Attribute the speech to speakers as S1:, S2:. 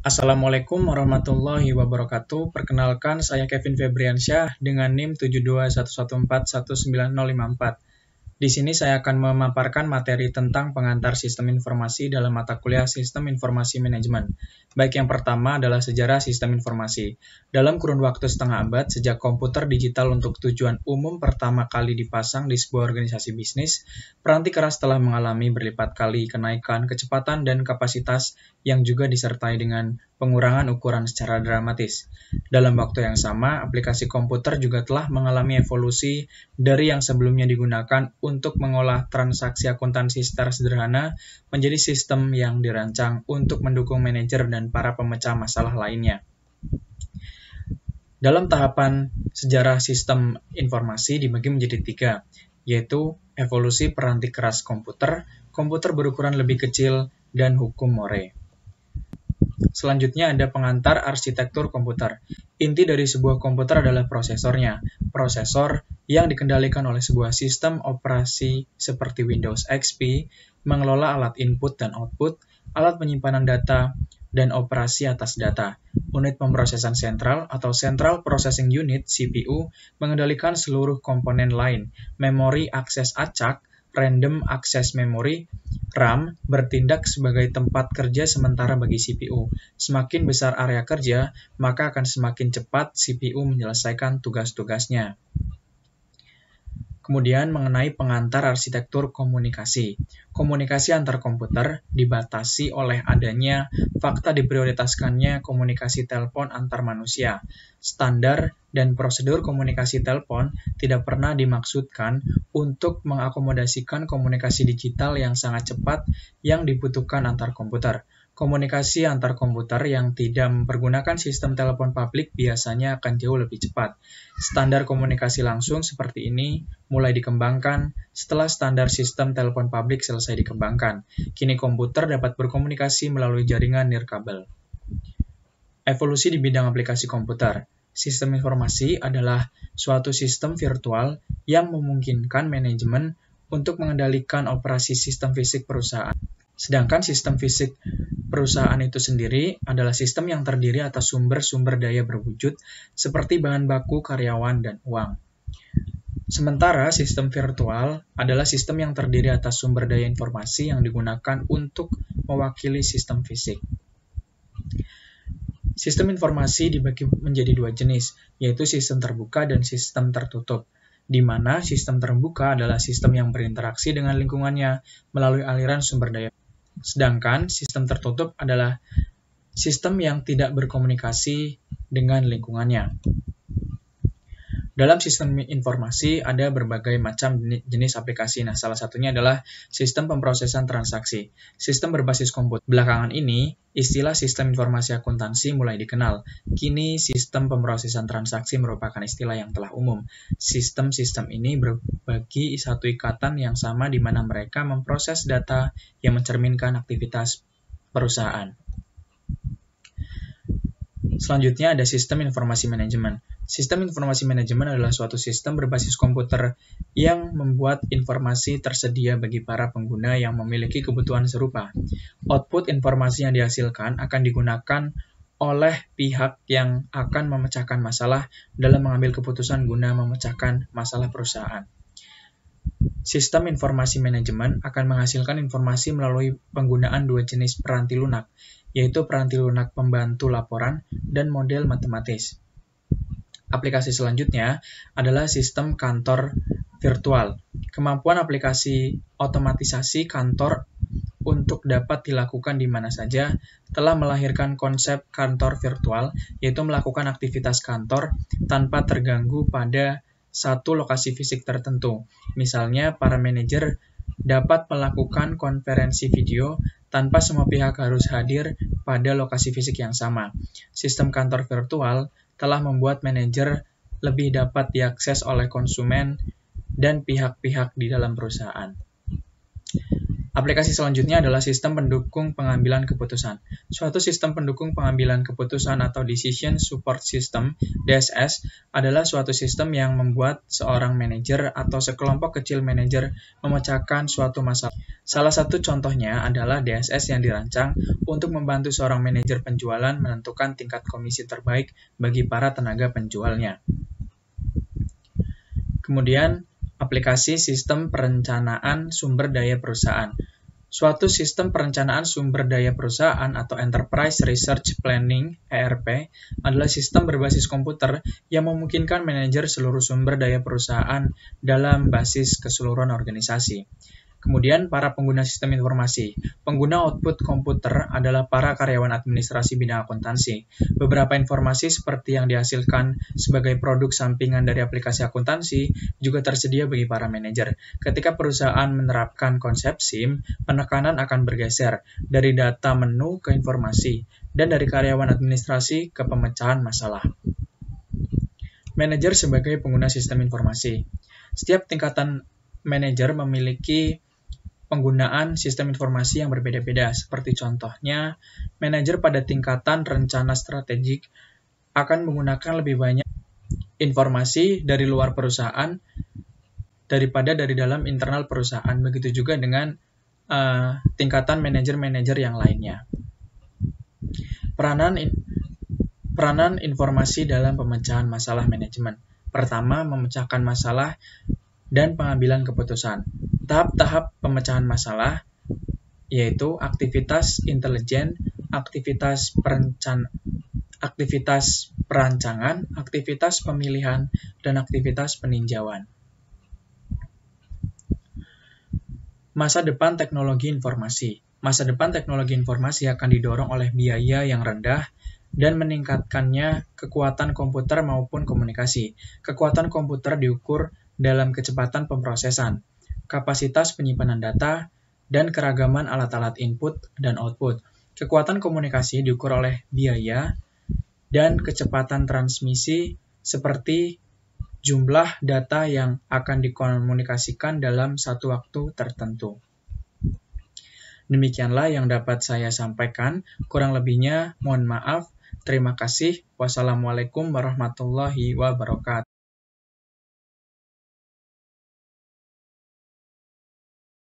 S1: Assalamualaikum warahmatullahi wabarakatuh. Perkenalkan, saya Kevin Febriansyah dengan NIM 7211419054. Di sini saya akan memaparkan materi tentang pengantar sistem informasi dalam mata kuliah Sistem Informasi Manajemen. Baik, yang pertama adalah sejarah sistem informasi. Dalam kurun waktu setengah abad, sejak komputer digital untuk tujuan umum pertama kali dipasang di sebuah organisasi bisnis, peranti keras telah mengalami berlipat kali kenaikan kecepatan dan kapasitas yang juga disertai dengan pengurangan ukuran secara dramatis. Dalam waktu yang sama, aplikasi komputer juga telah mengalami evolusi dari yang sebelumnya digunakan untuk mengolah transaksi akuntansi secara sederhana menjadi sistem yang dirancang untuk mendukung manajer dan para pemecah masalah lainnya. Dalam tahapan sejarah sistem informasi dibagi menjadi tiga, yaitu evolusi peranti keras komputer, komputer berukuran lebih kecil, dan hukum Moore. Selanjutnya ada pengantar arsitektur komputer. Inti dari sebuah komputer adalah prosesornya. Prosesor yang dikendalikan oleh sebuah sistem operasi seperti Windows XP, mengelola alat input dan output, alat penyimpanan data, dan operasi atas data. Unit pemrosesan sentral atau Central Processing Unit (CPU) mengendalikan seluruh komponen lain. Memori akses acak, Random Access Memory, RAM, bertindak sebagai tempat kerja sementara bagi CPU. Semakin besar area kerja, maka akan semakin cepat CPU menyelesaikan tugas-tugasnya. Kemudian mengenai pengantar arsitektur komunikasi. Komunikasi antar komputer dibatasi oleh adanya fakta diprioritaskannya komunikasi telepon antar manusia. Standar dan prosedur komunikasi telepon tidak pernah dimaksudkan untuk mengakomodasikan komunikasi digital yang sangat cepat yang dibutuhkan antar komputer. Komunikasi antar komputer yang tidak mempergunakan sistem telepon publik biasanya akan jauh lebih cepat. Standar komunikasi langsung seperti ini mulai dikembangkan setelah standar sistem telepon publik selesai dikembangkan. Kini komputer dapat berkomunikasi melalui jaringan nirkabel. Evolusi di bidang aplikasi komputer. Sistem informasi adalah suatu sistem virtual yang memungkinkan manajemen untuk mengendalikan operasi sistem fisik perusahaan. Sedangkan sistem fisik perusahaan itu sendiri adalah sistem yang terdiri atas sumber-sumber daya berwujud seperti bahan baku, karyawan, dan uang. Sementara sistem virtual adalah sistem yang terdiri atas sumber daya informasi yang digunakan untuk mewakili sistem fisik. Sistem informasi dibagi menjadi dua jenis, yaitu sistem terbuka dan sistem tertutup, di mana sistem terbuka adalah sistem yang berinteraksi dengan lingkungannya melalui aliran sumber daya. Sedangkan sistem tertutup adalah sistem yang tidak berkomunikasi dengan lingkungannya. Dalam sistem informasi ada berbagai macam jenis aplikasi. Nah, salah satunya adalah sistem pemrosesan transaksi. Sistem berbasis komputer. Belakangan ini, istilah sistem informasi akuntansi mulai dikenal. Kini, sistem pemrosesan transaksi merupakan istilah yang telah umum. Sistem-sistem ini berbagi satu ikatan yang sama di mana mereka memproses data yang mencerminkan aktivitas perusahaan. Selanjutnya ada sistem informasi manajemen. Sistem informasi manajemen adalah suatu sistem berbasis komputer yang membuat informasi tersedia bagi para pengguna yang memiliki kebutuhan serupa. Output informasi yang dihasilkan akan digunakan oleh pihak yang akan memecahkan masalah dalam mengambil keputusan guna memecahkan masalah perusahaan. Sistem informasi manajemen akan menghasilkan informasi melalui penggunaan dua jenis peranti lunak, yaitu peranti lunak pembantu laporan dan model matematis. Aplikasi selanjutnya adalah sistem kantor virtual. Kemampuan aplikasi otomatisasi kantor untuk dapat dilakukan di mana saja telah melahirkan konsep kantor virtual, yaitu melakukan aktivitas kantor tanpa terganggu pada satu lokasi fisik tertentu. Misalnya, para manajer dapat melakukan konferensi video tanpa semua pihak harus hadir pada lokasi fisik yang sama. Sistem kantor virtual telah membuat manajer lebih dapat diakses oleh konsumen dan pihak-pihak di dalam perusahaan. Aplikasi selanjutnya adalah sistem pendukung pengambilan keputusan. Suatu sistem pendukung pengambilan keputusan atau Decision Support System, DSS, adalah suatu sistem yang membuat seorang manajer atau sekelompok kecil manajer memecahkan suatu masalah. Salah satu contohnya adalah DSS yang dirancang untuk membantu seorang manajer penjualan menentukan tingkat komisi terbaik bagi para tenaga penjualnya. Kemudian, aplikasi sistem perencanaan sumber daya perusahaan. Suatu sistem perencanaan sumber daya perusahaan atau Enterprise Research Planning (ERP) adalah sistem berbasis komputer yang memungkinkan manajer seluruh sumber daya perusahaan dalam basis keseluruhan organisasi. Kemudian, para pengguna sistem informasi. Pengguna output komputer adalah para karyawan administrasi bidang akuntansi. Beberapa informasi seperti yang dihasilkan sebagai produk sampingan dari aplikasi akuntansi juga tersedia bagi para manajer. Ketika perusahaan menerapkan konsep SIM, penekanan akan bergeser dari data menu ke informasi, dan dari karyawan administrasi ke pemecahan masalah. Manajer sebagai pengguna sistem informasi. Setiap tingkatan manajer memiliki penggunaan sistem informasi yang berbeda-beda, seperti contohnya, manajer pada tingkatan rencana strategik akan menggunakan lebih banyak informasi dari luar perusahaan daripada dari dalam internal perusahaan. Begitu juga dengan tingkatan manajer-manajer yang lainnya. Peranan informasi dalam pemecahan masalah manajemen. Pertama, memecahkan masalah dan pengambilan keputusan. Tahap-tahap pemecahan masalah yaitu aktivitas intelijen, aktivitas perancangan, aktivitas pemilihan, dan aktivitas peninjauan. Masa depan teknologi informasi. Masa depan teknologi informasi akan didorong oleh biaya yang rendah dan meningkatkannya kekuatan komputer maupun komunikasi. Kekuatan komputer diukur dalam kecepatan pemrosesan, kapasitas penyimpanan data, dan keragaman alat-alat input dan output. Kekuatan komunikasi diukur oleh biaya dan kecepatan transmisi seperti jumlah data yang akan dikomunikasikan dalam satu waktu tertentu. Demikianlah yang dapat saya sampaikan. Kurang lebihnya mohon maaf. Terima kasih. Wassalamualaikum warahmatullahi wabarakatuh.